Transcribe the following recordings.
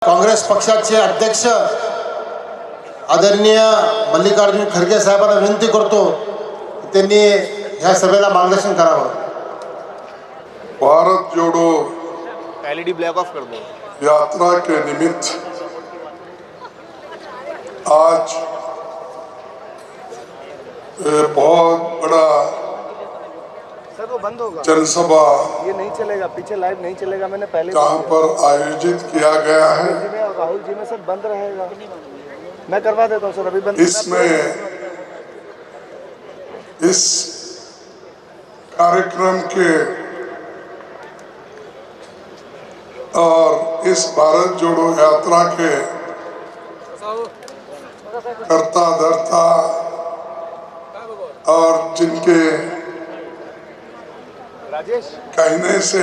काँग्रेस पक्षाचे अध्यक्ष आदरणीय मल्लिकार्जुन खरगे साहेबांना विनंती करतो त्यांनी ह्या सभेला मार्गदर्शन करावं। भारत जोड़ो एलईडी ब्लैक ऑफ कर दो। यात्रा के निमित्त आज बहुत बड़ा सर वो बंद होगा, जनसभा ये नहीं चलेगा, पीछे लाइव नहीं चलेगा। मैंने पहले जहाँ पर आयोजित किया गया है और राहुल जी में सर बंद रहेगा। मैं करवा देता हूँ सर, अभी बंद। इसमें इस कार्यक्रम के और इस भारत जोड़ो यात्रा के कर्ता धर्ता और जिनके राजेश कहने से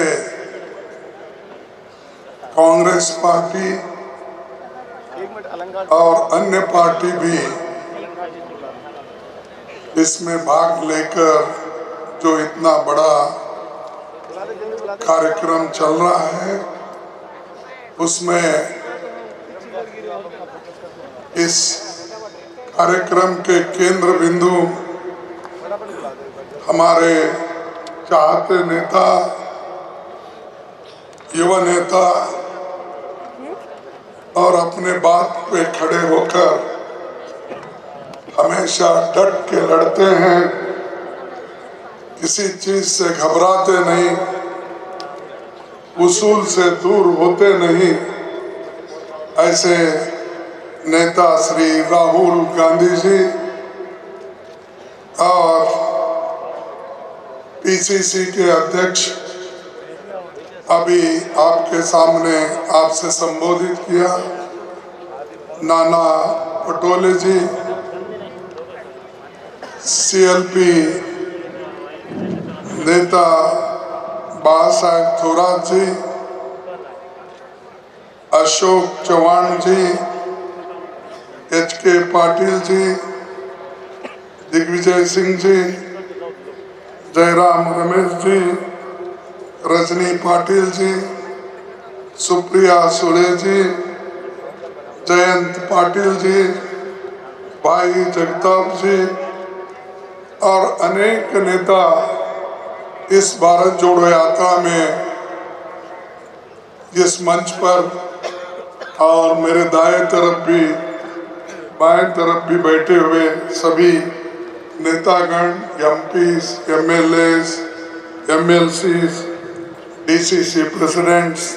कांग्रेस पार्टी एक मिनट अलंकार और अन्य पार्टी भी इसमें भाग लेकर जो इतना बड़ा कार्यक्रम चल रहा है उसमें इस कार्यक्रम के केंद्र बिंदु हमारे चाहते नेता, युवा नेता और अपने बात पे खड़े होकर हमेशा डट के लड़ते हैं, किसी चीज से घबराते नहीं, उसूल से दूर होते नहीं, ऐसे नेता श्री राहुल गांधी जी और पीसीसी के अध्यक्ष अभी आपके सामने आपसे संबोधित किया नाना पटोले जी, सीएलपी नेता बाला साहेब थोराट जी, अशोक चौहान जी, एचके पाटिल जी, दिग्विजय सिंह जी, जयराम रमेश जी, रजनी पाटिल जी, सुप्रिया सुले जी, जयंत पाटिल जी, भाई जगताप जी और अनेक नेता इस भारत जोड़ो यात्रा में इस मंच पर और मेरे दाएं तरफ भी बाएं तरफ भी बैठे हुए सभी नेतागण, MPs, MLAs, MLCs, DCC presidents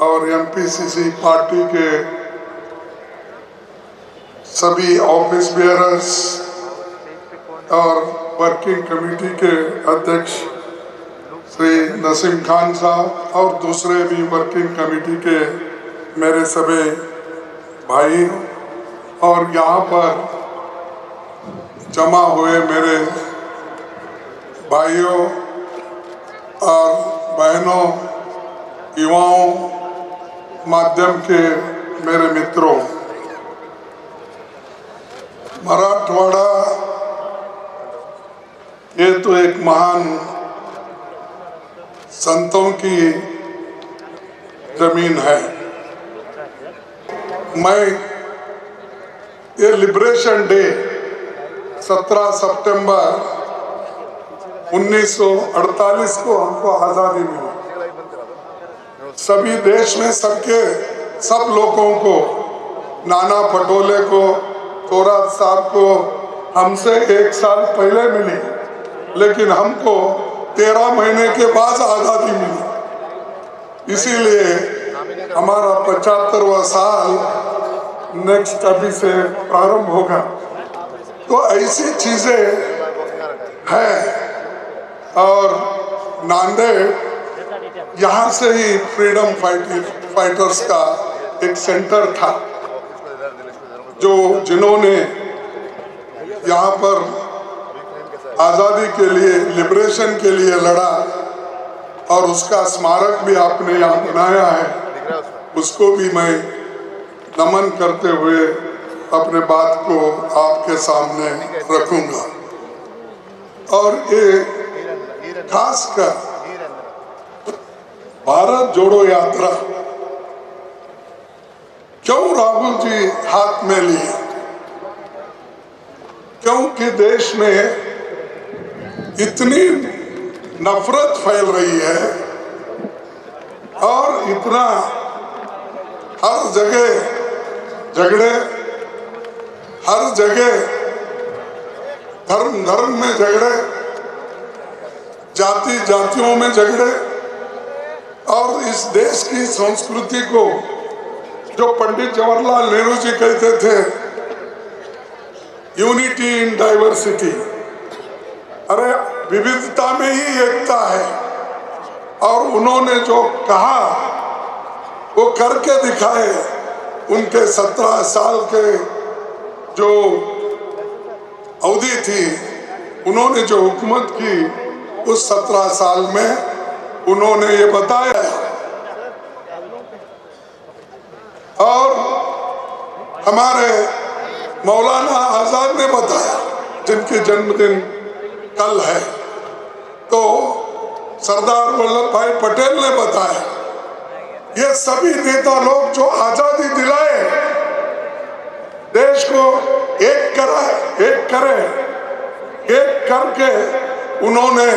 और एमपीसीसी पार्टी के सभी ऑफिस बेयरर्स और वर्किंग कमेटी के अध्यक्ष श्री नसीम खान साहब और दूसरे भी वर्किंग कमेटी के मेरे सभी भाई और यहाँ पर जमा हुए मेरे भाइयों और बहनों, युवाओं, माध्यम के मेरे मित्रों, मराठवाड़ा ये तो एक महान संतों की जमीन है। मैं ये लिबरेशन डे 17 सितंबर 1948 को हमको आजादी मिली। सभी देश में सब लोगों को, नाना पटोले को, थोराट साहब को हमसे 1 साल पहले मिली, लेकिन हमको 13 महीने के बाद आजादी मिली। इसीलिए हमारा 75वां साल नेक्स्ट अभी से प्रारंभ होगा। तो ऐसी चीजें हैं और नांदेड़ यहाँ से ही फ्रीडम फाइटर्स का एक सेंटर था जिन्होंने यहाँ पर आज़ादी के लिए, लिबरेशन के लिए लड़ा और उसका स्मारक भी आपने यहाँ बनाया है। उसको भी मैं नमन करते हुए अपने बात को आपके सामने रखूंगा। और ये खासकर भारत जोड़ो यात्रा क्यों राहुल जी हाथ में लिए? क्योंकि देश में इतनी नफरत फैल रही है और इतना हर जगह झगड़े, हर जगह धर्म में झगड़े, जाति जातियों में झगड़े, और इस देश की संस्कृति को जो पंडित जवाहरलाल नेहरू जी कहते थे यूनिटी इन डाइवर्सिटी, अरे विविधता में ही एकता है, और उन्होंने जो कहा वो करके दिखाए। उनके 17 साल के जो अवधि थी, उन्होंने जो हुकूमत की उस 17 साल में उन्होंने ये बताया। और हमारे मौलाना आजाद ने बताया, जिनके जन्मदिन कल है, तो सरदार वल्लभ भाई पटेल ने बताया। ये सभी नेता लोग जो आजादी दिलाए, देश को एक करे, एक करके उन्होंने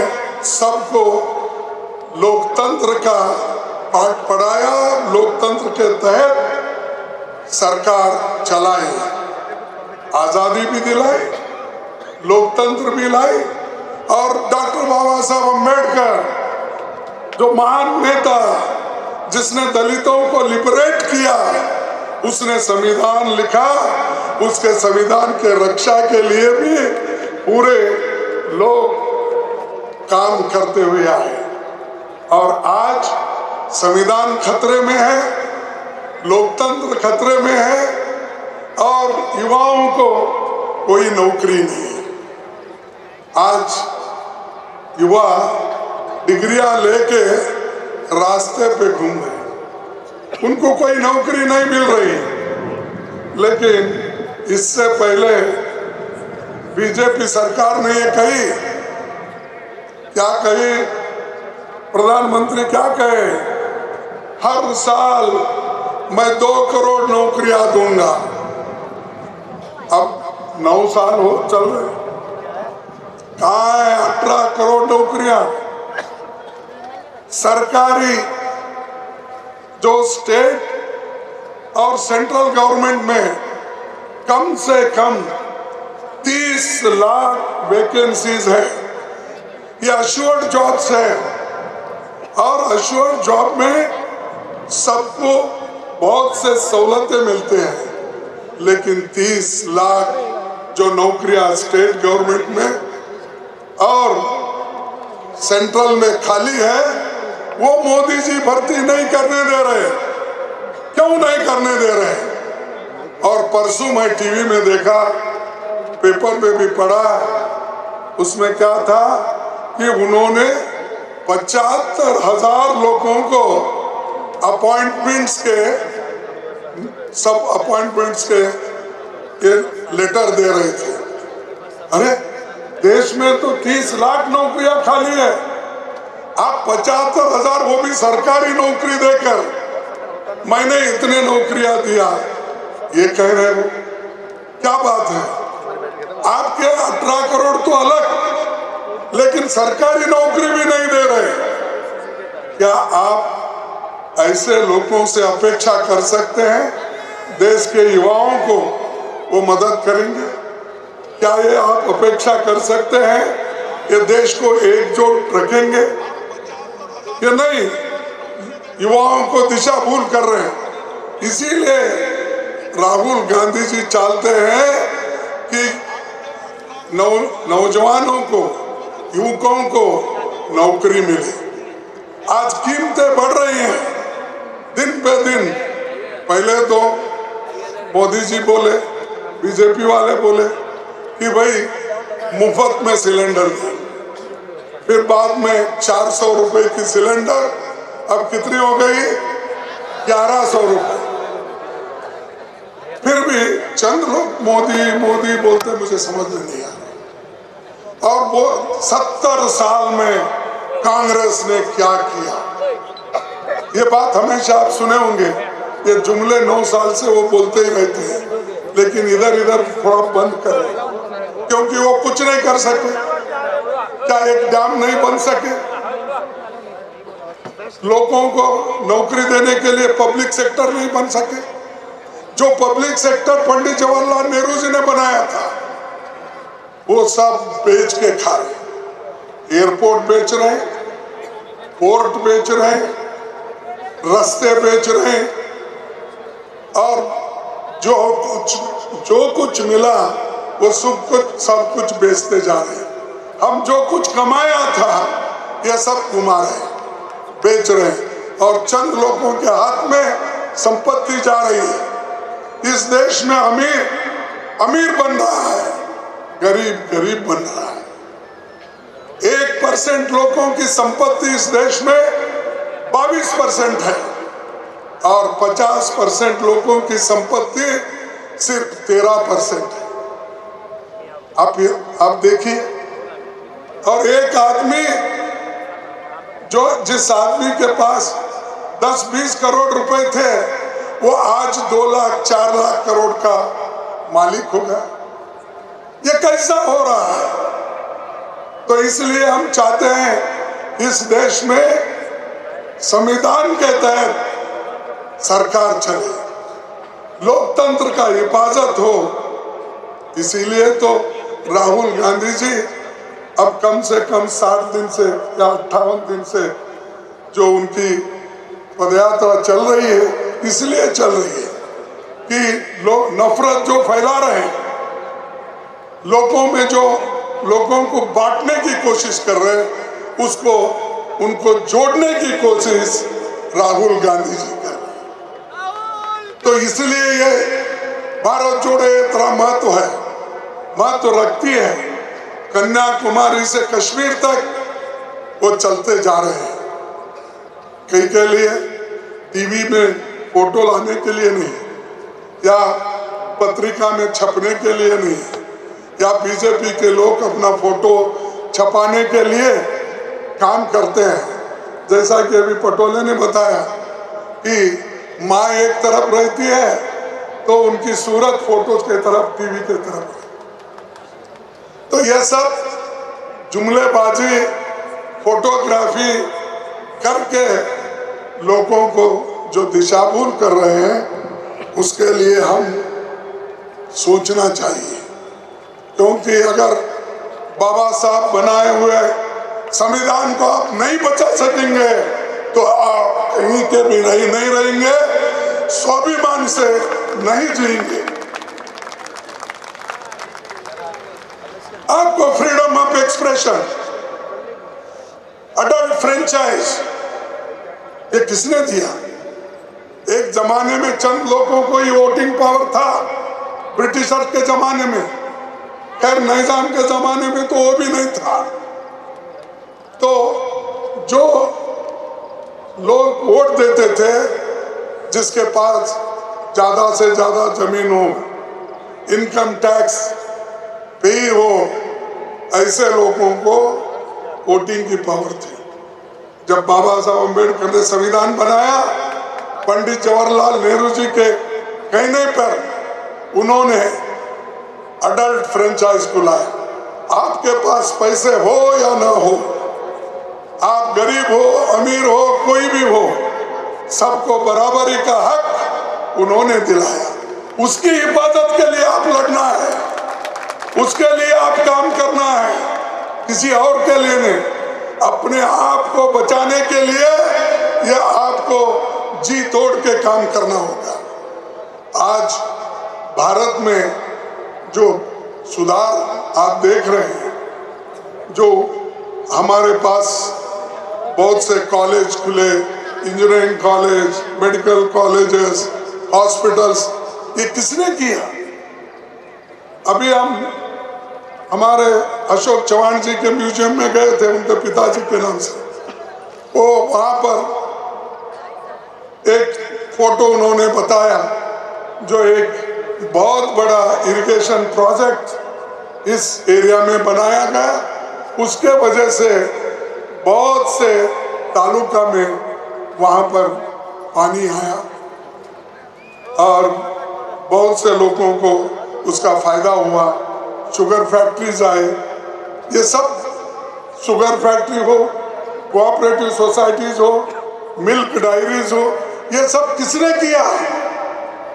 सबको लोकतंत्र का पाठ पढ़ाया, लोकतंत्र के तहत सरकार चलाई, आजादी भी दिलाई, लोकतंत्र भी लाई। और डॉक्टर बाबा साहब अम्बेडकर जो महान नेता, जिसने दलितों को लिबरेट किया, उसने संविधान लिखा, उसके संविधान के रक्षा के लिए भी पूरे लोग काम करते हुए आए। और आज संविधान खतरे में है, लोकतंत्र खतरे में है, और युवाओं को कोई नौकरी नहीं है। आज युवा डिग्रियां लेके रास्ते पे घूम रहे, उनको कोई नौकरी नहीं मिल रही। लेकिन इससे पहले बीजेपी सरकार ने ये कही, क्या कही, प्रधानमंत्री क्या कहे, हर साल मैं 2 करोड़ नौकरियां दूंगा। अब 9 साल हो चल रहे, कहाँ है 18 करोड़ नौकरियां? सरकारी जो स्टेट और सेंट्रल गवर्नमेंट में कम से कम 30 लाख वैकेंसीज है। ये अश्योर्ड जॉब्स है, और अश्योर्ड जॉब में सबको बहुत से सहूलतें मिलते हैं। लेकिन 30 लाख जो नौकरियां स्टेट गवर्नमेंट में और सेंट्रल में खाली है, वो मोदी जी भर्ती नहीं करने दे रहे। क्यों नहीं करने दे रहे? और परसों मैं टीवी में देखा, पेपर में भी पढ़ा, उसमें क्या था कि उन्होंने 75,000 लोगों को अपॉइंटमेंट्स के, सब अपॉइंटमेंट्स के ये लेटर दे रहे थे। अरे देश में तो 30 लाख नौकरियां खाली है, आप 75,000 वो भी सरकारी नौकरी देकर मैंने इतने नौकरियां दिया, ये कह रहे हो? क्या बात है? आपके 18 करोड़ तो अलग, लेकिन सरकारी नौकरी भी नहीं दे रहे। क्या आप ऐसे लोगों से अपेक्षा कर सकते हैं देश के युवाओं को वो मदद करेंगे? क्या ये आप अपेक्षा कर सकते हैं ये देश को एकजुट रखेंगे? ये नहीं, युवाओं को दिशा भूल कर रहे हैं। इसीलिए राहुल गांधी जी चाहते हैं कि नौजवानों को, युवकों को नौकरी मिले। आज कीमतें बढ़ रही हैं दिन पे दिन। पहले तो मोदी जी बोले, बीजेपी वाले बोले कि भाई मुफ्त में सिलेंडर दें, फिर बाद में 400 रुपए की सिलेंडर, अब कितनी हो गई? 1100 रुपए। फिर भी चंद लोग मोदी मोदी बोलते, मुझे समझ में नहीं आ रहा। और वो 70 साल में कांग्रेस ने क्या किया, ये बात हमेशा आप सुने होंगे ये जुमले 9 साल से वो बोलते ही रहते हैं, लेकिन इधर इधर थोड़ा बंद करें, क्योंकि वो कुछ नहीं कर सके। क्या एक डैम नहीं बन सके? लोगों को नौकरी देने के लिए पब्लिक सेक्टर नहीं बन सके? जो पब्लिक सेक्टर पंडित जवाहरलाल नेहरू जी ने बनाया था वो सब बेच के खा रहे। एयरपोर्ट बेच रहे हैं, पोर्ट बेच रहे हैं, रास्ते बेच रहे हैं, और जो कुछ मिला वो सब कुछ बेचते जा रहे हैं। हम जो कुछ कमाया था ये सब घुमा रहे हैं, बेच रहे हैं, और चंद लोगों के हाथ में संपत्ति जा रही है। इस देश में अमीर अमीर बन रहा है, गरीब गरीब बन रहा है। 1% लोगों की संपत्ति इस देश में 22% है, और 50% लोगों की संपत्ति सिर्फ 13% है। आप देखिए, और एक आदमी जिस आदमी के पास 10-20 करोड़ रुपए थे वो आज 2 लाख 4 लाख करोड़ का मालिक हो गया। ये कैसा हो रहा है? तो इसलिए हम चाहते हैं इस देश में संविधान के तहत सरकार चले, लोकतंत्र का हिफाजत हो। इसीलिए तो राहुल गांधी जी अब कम से कम 60 दिन से या 58 दिन से जो उनकी पदयात्रा चल रही है, इसलिए चल रही है कि लोग नफरत जो फैला रहे हैं, लोगों में जो लोगों को बांटने की कोशिश कर रहे हैं, उनको जोड़ने की कोशिश राहुल गांधी जी कर रहे हैं। तो इसलिए ये भारत जोड़ो यात्रा महत्व रखती है। कन्याकुमारी से कश्मीर तक वो चलते जा रहे हैं। कई के लिए टीवी में फोटो लाने के लिए नहीं, या पत्रिका में छपने के लिए नहीं, या बीजेपी के लोग अपना फोटो छपाने के लिए काम करते हैं। जैसा कि अभी पटोले ने बताया कि माँ एक तरफ रहती है तो उनकी सूरत फोटो के तरफ, टीवी के तरफ। तो यह सब जुमलेबाजी, फोटोग्राफी करके लोगों को जो दिशाभूल कर रहे हैं, उसके लिए हम सोचना चाहिए। क्योंकि अगर बाबा साहब बनाए हुए संविधान को आप नहीं बचा सकेंगे तो आप कहीं के भी नहीं रहेंगे, स्वाभिमान से नहीं जिएंगे। आपको freedom of expression, adult franchise, ये किसने दिया? एक जमाने में चंद लोगों को ही वोटिंग पावर था, ब्रिटिशर के जमाने में। खैर निजाम के जमाने में तो वो भी नहीं था। तो जो लोग वोट देते थे, जिसके पास ज्यादा से ज्यादा जमीन हो, इनकम टैक्स पे हो, ऐसे लोगों को वोटिंग की पावर थी। जब बाबा साहब अम्बेडकर ने संविधान बनाया, पंडित जवाहरलाल नेहरू जी के कहने पर उन्होंने अडल्ट फ्रेंचाइज को लाया। आपके पास पैसे हो या ना हो, आप गरीब हो अमीर हो कोई भी हो, सबको बराबरी का हक उन्होंने दिलाया। उसकी हिफाजत के लिए आप लड़ना है, उसके लिए आप काम करना है, किसी और के लिए नहीं। अपने आप को बचाने के लिए या आपको जी तोड़ के काम करना होगा। आज भारत में जो सुधार आप देख रहे हैं, जो हमारे पास बहुत से कॉलेज खुले, engineering college, medical colleges, hospitals, ये किसने किया? अभी हम हमारे अशोक चौहान जी के म्यूजियम में गए थे, उनके पिताजी के नाम से। वो वहाँ पर एक फोटो उन्होंने बताया, जो एक बहुत बड़ा इरिगेशन प्रोजेक्ट इस एरिया में बनाया गया। उसके वजह से बहुत से तालुका में वहाँ पर पानी आया। और बहुत से लोगों को उसका फायदा हुआ। शुगर फैक्ट्रीज आए, ये सब शुगर फैक्ट्री हो, कोऑपरेटिव सोसाइटीज हो, मिल्क डायरीज हो, ये सब किसने किया?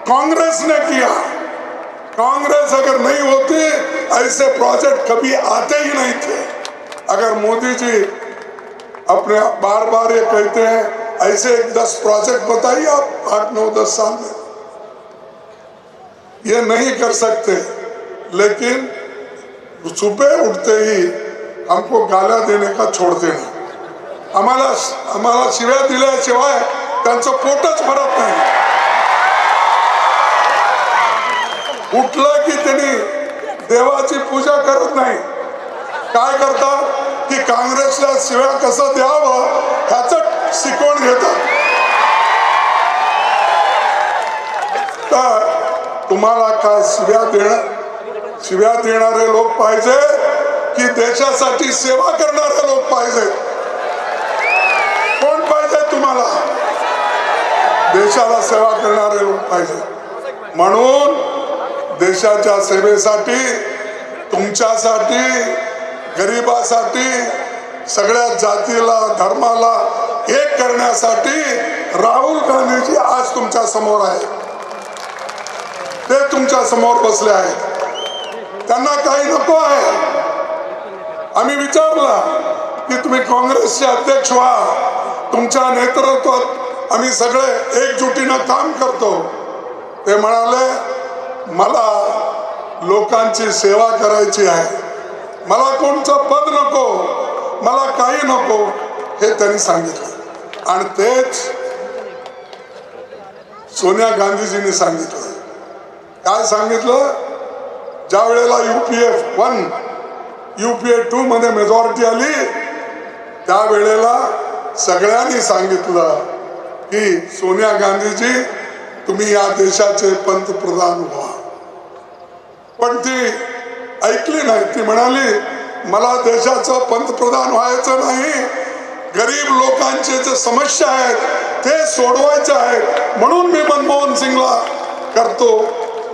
कांग्रेस ने किया। कांग्रेस अगर नहीं होती ऐसे प्रोजेक्ट कभी आते ही नहीं थे। अगर मोदी जी अपने बार बार ये कहते हैं ऐसे 10 प्रोजेक्ट बताइए आप 8, 9, 10 साल में, ये नहीं कर सकते। लेकिन सुबह उठते ही हमको गाला देने का छोड़ देना, आम्हाला शिव्या दिल्याशिवाय त्यांचं पोटच भरत नाही। उठलं की त्यांनी देवाची पूजा करत नाही, काय करतात की काँग्रेसला शिव्या कसं द्यावं ह्याचं शिकवण घेतात। तर तुम्हाला काय शिव्या देणारे लोक पाहिजे की देशासाठी सेवा करणारे लोक पाहिजे? कोण पाहिजे तुम्हाला? देशाला सेवा करणारे लोक पाहिजे। म्हणून देशाच्या सेवेसाठी, तुमच्यासाठी, गरिबासाठी, सगळ्या जातीला धर्माला एक करण्यासाठी राहुल गांधीजी आज तुमच्या समोर आहेत। ते तुमच्या समोर बसले आहेत। त्यांना काही नको आहे। आम्ही विचारलं की तुम्ही काँग्रेसचे अध्यक्ष व्हा, तुमच्या नेतृत्वात आम्ही सगळे एकजुटीनं काम करतो। ते म्हणाले मला लोकांची सेवा करायची आहे, मला कोणचं पद नको, मला काही नको, हे त्यांनी सांगितलं। आणि तेच सोनिया गांधीजींनी सांगितलं। काय सांगितलं? ज्या वेळेला UPA 1 UPA 2 मध्ये मेजॉरिटी आली त्यावेळेला सगळ्यांनी सांगितलं की सोनिया गांधीजी तुम्ही या देशाचे पंतप्रधान व्हा। पण ती ऐकली नाही। ती म्हणाली मला देशाचं पंतप्रधान व्हायचं नाही, गरीब लोकांचे जे समस्या आहेत ते सोडवायचे आहेत, म्हणून मी मनमोहन सिंगला करतो।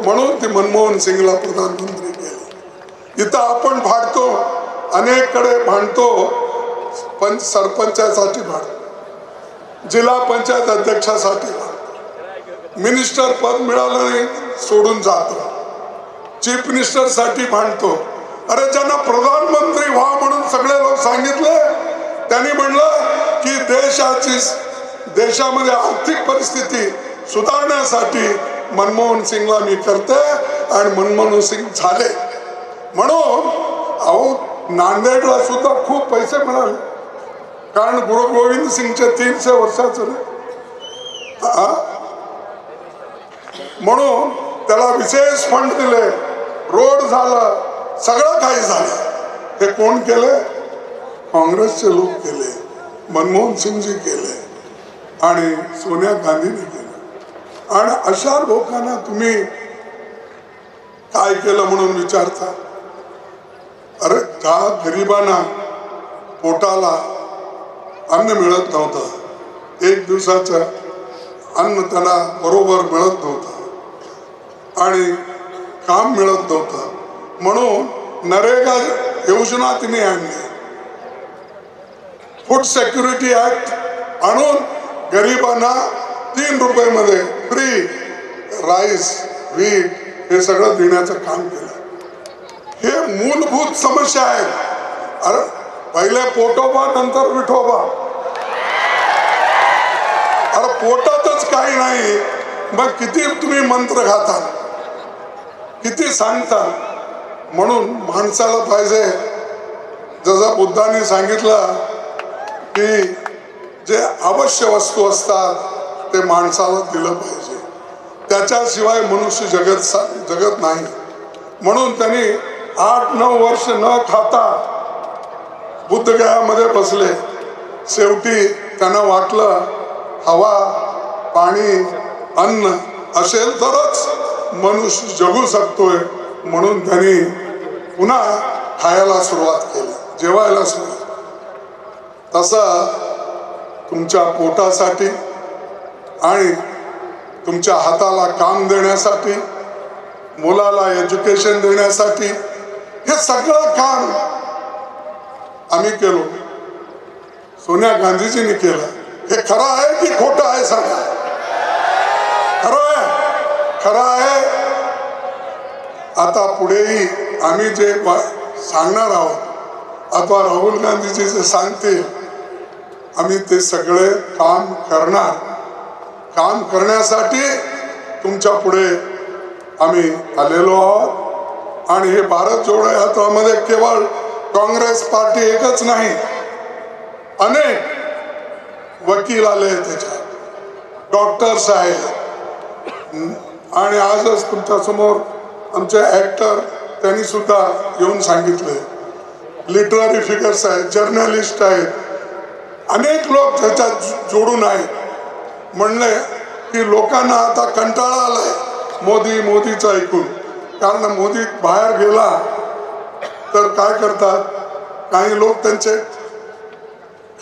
म्हणून ती मनमोहन सिंगला प्रधानमंत्री केले। इथं आपण भांडतो, अनेककडे भांडतो, सरपंचासाठी भांडतो, जिल्हा पंचायत अध्यक्षासाठी भांडतो, मिनिस्टर पद मिळालं नाही सोडून जातो, चीफ मिनिस्टर साठी भांडतो। अरे ज्यांना प्रधानमंत्री व्हा म्हणून सगळे लोक सांगितले, त्यांनी म्हणलं की देशामध्ये आर्थिक परिस्थिती सुधारण्यासाठी मनमोहन सिंगला मी करते, आणि मनमोहन सिंग झाले। म्हणून अहो नांदेडला सुद्धा खूप पैसे मिळाले, कारण गुरु गोविंद सिंगचे 300 वर्षाचं म्हणून त्याला विशेष फंड दिले, रोड झालं, सगळं काही झालं। हे कोण केले? काँग्रेसचे लोक केले, मनमोहन सिंगजी केले आणि सोनिया गांधींनी केले। आणि अशा लोकांना तुम्ही काय केलं म्हणून विचारता? अरे ज्या गरिबांना पोटाला अन्न मिळत नव्हतं, एक दिवसाचं अन्न त्यांना बरोबर मिळत नव्हतं आणि काम मिळत नव्हतं, म्हणून नरेगा योजना तिने आणली, फूड सिक्युरिटी ऍक्ट आणून गरिबांना 3 रुपयामध्ये फ्री राईस, व्हीट हे सगळं देण्याचं काम केलं। हे मूलभूत समस्या आहेत। अरे पहिले पोटोबा नंतर विठोबा, अरे पोटातच काही नाही, मग किती तुम्ही मंत्र खाता, किती सांगता? म्हणून माणसाला पाहिजे, जसं बुद्धांनी सांगितलं की जे आवश्यक वस्तू असतात ते माणसाला दिलं पाहिजे, त्याच्याशिवाय मनुष्य जगत नाही। म्हणून त्यांनी 8-9 वर्ष न खाता बुद्धगयामध्ये बसले। शेवटी त्यांना वाटलं हवा, पाणी, अन्न असेल तरच मनुष्य जगू शकतोय, म्हणून त्यांनी पुन्हा खायला सुरुवात केली, जेवायला सुरुवात। तसं तुमच्या पोटासाठी आणि तुमच्या हाताला काम देण्यासाठी, मुलाला एज्युकेशन देण्यासाठी हे सगळं काम आम्ही केलो, सोनिया गांधीजींनी केलं. हे खरं आहे की खोटं आहे सांगा? खरं आहे, खरं आहे. आता पुढेही आम्ही जे सांगणार आहोत अथवा राहुल गांधीजी जे सांगतील आम्ही ते सगळे काम करणार. काम करण्यासाठी तुमच्या पुढे आम्ही आलेलो आहोत. आणि हे भारत जोडो यात्रामध्ये केवळ काँग्रेस पार्टी एकच नाही, अनेक वकील आले त्याच्यात, डॉक्टर्स आहेत आणि आजच तुमच्या समोर आमचे ऍक्टर त्यांनी सुद्धा येऊन सांगितले, लिटररी फिगर्स आहेत, जर्नलिस्ट आहेत, अनेक लोक त्याच्यात जोडून आहेत. म्हणले की लोकांना आता कंटाळा आलाय मोदीचं ऐकून, कारण मोदी बाहेर गेला तर काय करतात, काही लोक त्यांचे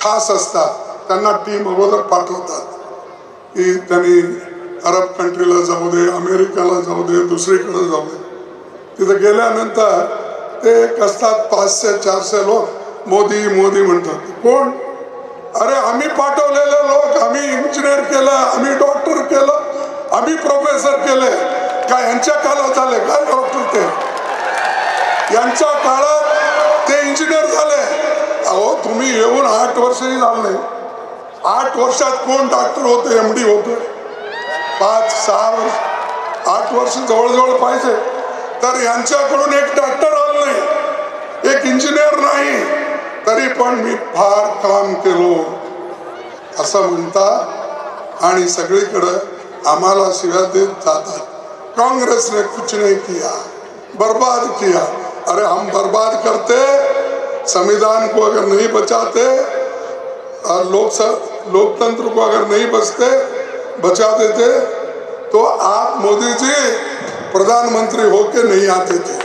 खास असतात, त्यांना टीम अगोदर पाठवतात की त्यांनी अरब कंट्रीला जाऊ दे, अमेरिकेला जाऊ दे, दुसरीकडे जाऊ दे. तिथे गेल्यानंतर ते एक असतात 500-400 लोक मोदी मोदी म्हणतात. कोण? अरे आम्ही पाठवलेले लोक, आम्ही इंजिनियर केलं, आम्ही डॉक्टर केलं, आम्ही प्रोफेसर केले. काय यांच्या काळात झाले काय डॉक्टर? ते यांच्या काळात ते इंजिनियर झाले. अहो तुम्ही येऊन 8 वर्षही झालं नाही. 8 वर्षात कोण डॉक्टर होते, MD होते? 5-6 वर्ष, 8 वर्ष जवळजवळ पाहिजे. तर यांच्याकडून एक डॉक्टर आलं नाही, एक इंजिनियर नाही, तरी पण मी फार काम केलो असं म्हणतात आणि सगळीकडे आम्हाला शिव्या देत जातात. कांग्रेस ने कुछ नहीं किया, बर्बाद किया. अरे हम बर्बाद करते, संविधान को अगर नहीं बचाते और लोकतंत्र को अगर नहीं बचा देते तो आप मोदी जी प्रधानमंत्री होके नहीं आते थे.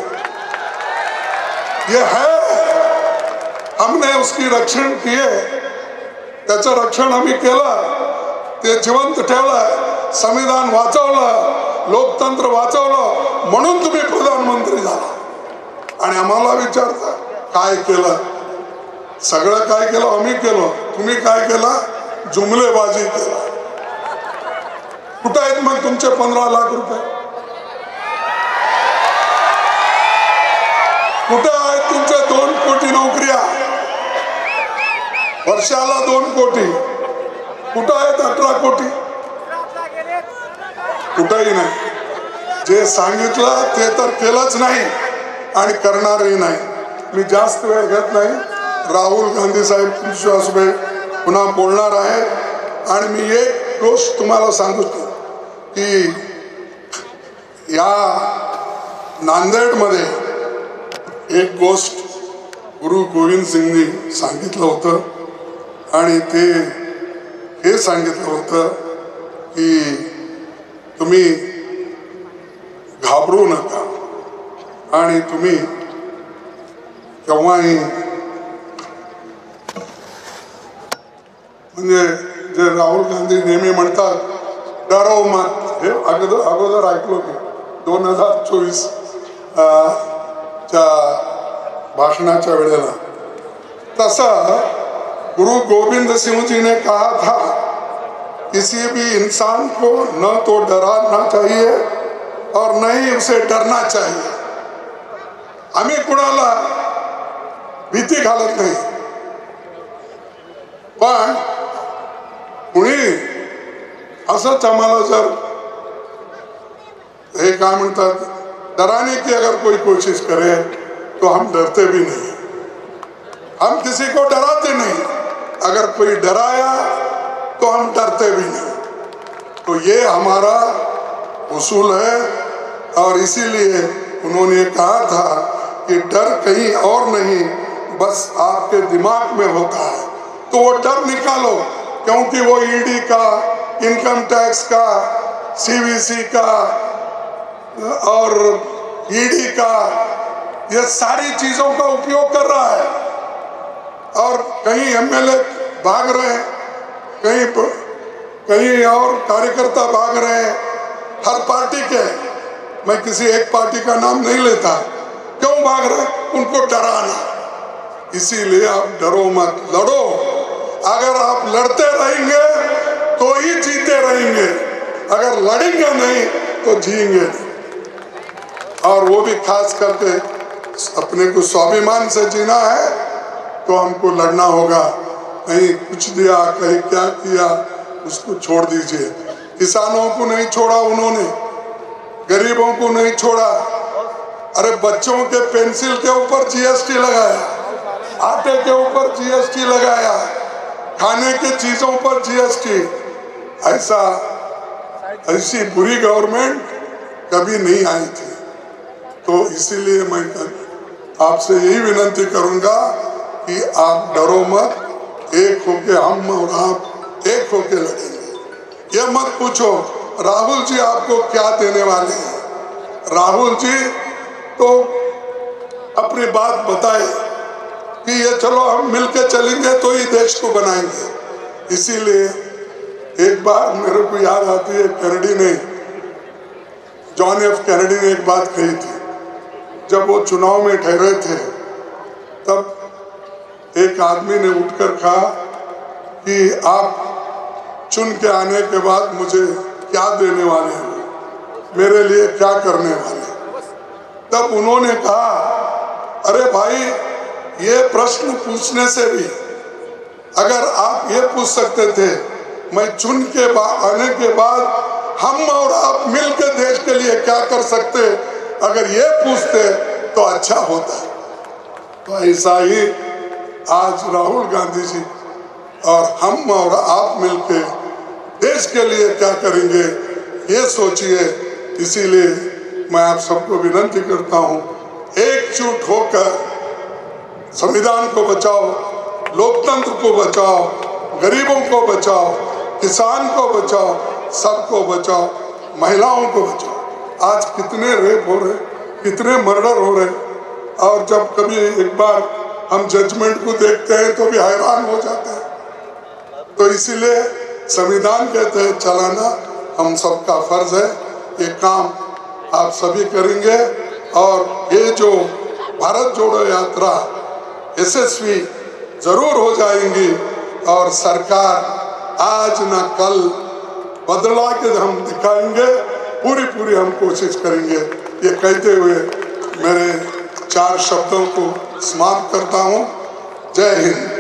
ये है, हमने उसकी रक्षण किए, त्याचं रक्षण आम्ही केलं, ते जिवंत ठेवलं, संविधान वाचवलं, लोकतंत्र वाचवलं, म्हणून तुम्ही प्रधानमंत्री झाला. आणि आम्हाला विचारता काय केलं? सगळं काय केलं आम्ही केलं, तुम्ही काय केलं? जुमलेबाजी केला. कुठं आहेत मग तुमचे 15 लाख रुपये? कुठं आहेत तुमच्या 2 कोटी नोकऱ्या? वर्षाला 2 कोटी. कुठं आहेत 18 कोटी? कुठंही नाही. जे सांगितलं ते तर केलंच नाही आणि करणारही नाही. मी जास्त वेळ घेत नाही. राहुल गांधी साहेब तुमच्यासोबत पुन्हा बोलणार आहे आणि मी एक गोष्ट तुम्हाला सांगतो की या नांदेडमध्ये एक गोष्ट गुरु गोविंद सिंगनी सांगितलं होतं आणि ते हे सांगितलं होतं की तुम्ही घाबरू नका आणि तुम्ही केव्हाही म्हणजे जे राहुल गांधी नेहमी म्हणतात डरो मत, हे अगोदर ऐकलो की 2024 च्या भाषणाच्या वेळेला. तसा गुरु गोविंद सिंह जी ने कहा था किसी भी इंसान को न तो डराना चाहिए और न ही उसे डरना चाहिए. आम्ही कुणाला भीती घालत नाही, पण कुणी असंच आम्हाला जर हे काय म्हणतात डराने की अगर कोई कोशिश करे तो हम डरते भी नहीं. हम किसी को डराते नहीं. अगर कोई डराया तो हम डरते भी नहीं. तो ये हमारा उसूल है और इसीलिए उन्होंने कहा था कि डर कहीं और नहीं, बस आपके दिमाग में होता है. तो वो डर निकालो, क्योंकि वो ईडी का, इनकम टैक्स का, सीवीसी का और ईडी का, ये सारी चीजों का उपयोग कर रहा है. और कहीं एमएलए भाग रहे हैं, कहीं कहीं और कार्यकर्ता भाग रहे हैं, हर पार्टी के। मैं किसी एक पार्टी का नाम नहीं लेता, क्यों भाग रहे? उनको डराना। इसीलिए आप डरो मत, लड़ो। अगर आप लड़ते रहेंगे तो ही जीते रहेंगे, अगर लड़ेंगे नहीं तो जिएंगे नहीं। और वो भी खास करके अपने को स्वाभिमान से जीना है तो हमको लड़ना होगा। कहीं कुछ दिया, कहीं क्या किया, उसको छोड़ दीजिए। किसानों को नहीं छोड़ा उन्होंने, गरीबों को नहीं छोड़ा। अरे बच्चों के पेंसिल के ऊपर जीएसटी लगाया, आटे के ऊपर जीएसटी लगाया, खाने के चीजों पर जीएसटी। ऐसी बुरी गवर्नमेंट कभी नहीं आई थी। तो इसीलिए मैं आपसे यही विनती करूंगा कि आप डरो मत, एक होके हम और आप एक होके लड़ेंगे। ये मत पूछो राहुल जी आपको क्या देने वाले हैं। राहुल जी तो अपनी बात बताए कि ये चलो हम मिलके चलेंगे तो ही देश को बनाएंगे। इसीलिए एक बार मेरे को याद आती है, कैनेडी ने, जॉन एफ कैनेडी ने एक बात कही थी। जब वो चुनाव में ठहरे थे तब एक आदमी ने उठकर कहा कि आप चुन के आने के बाद मुझे क्या देने वाले हो, मेरे लिए क्या करने वाले। तब उन्होंने कहा, अरे भाई ये प्रश्न पूछने से भी अगर आप ये पूछ सकते थे मैं चुन के आने के बाद हम और आप मिलकर देश के लिए क्या कर सकते, अगर ये पूछते तो अच्छा होता। तो ऐसा ही आज राहुल गांधी जी और हम और आप मिलके देश के लिए क्या करेंगे ये सोचिए। इसीलिए मैं आप सबको विनती करता हूँ, एकजुट होकर संविधान को बचाओ, लोकतंत्र को बचाओ, गरीबों को बचाओ, किसान को बचाओ, सबको बचाओ, महिलाओं को बचाओ। आज कितने रेप हो रहे, कितने मर्डर हो रहे, और जब कभी एक बार हम जजमेंट को देखते हैं तो भी हैरान हो जाते हैं। तो इसीलिए संविधान के तहत चलाना हम सबका फर्ज है। ये काम आप सभी करेंगे और ये जो भारत जोड़ो यात्रा यशस्वी जरूर हो जाएंगी और सरकार आज न कल बदला के हम दिखाएंगे, पूरी हम कोशिश करेंगे। ये कहते हुए मेरे 4 शब्दों को समाप्त करता हूँ। जय हिंद।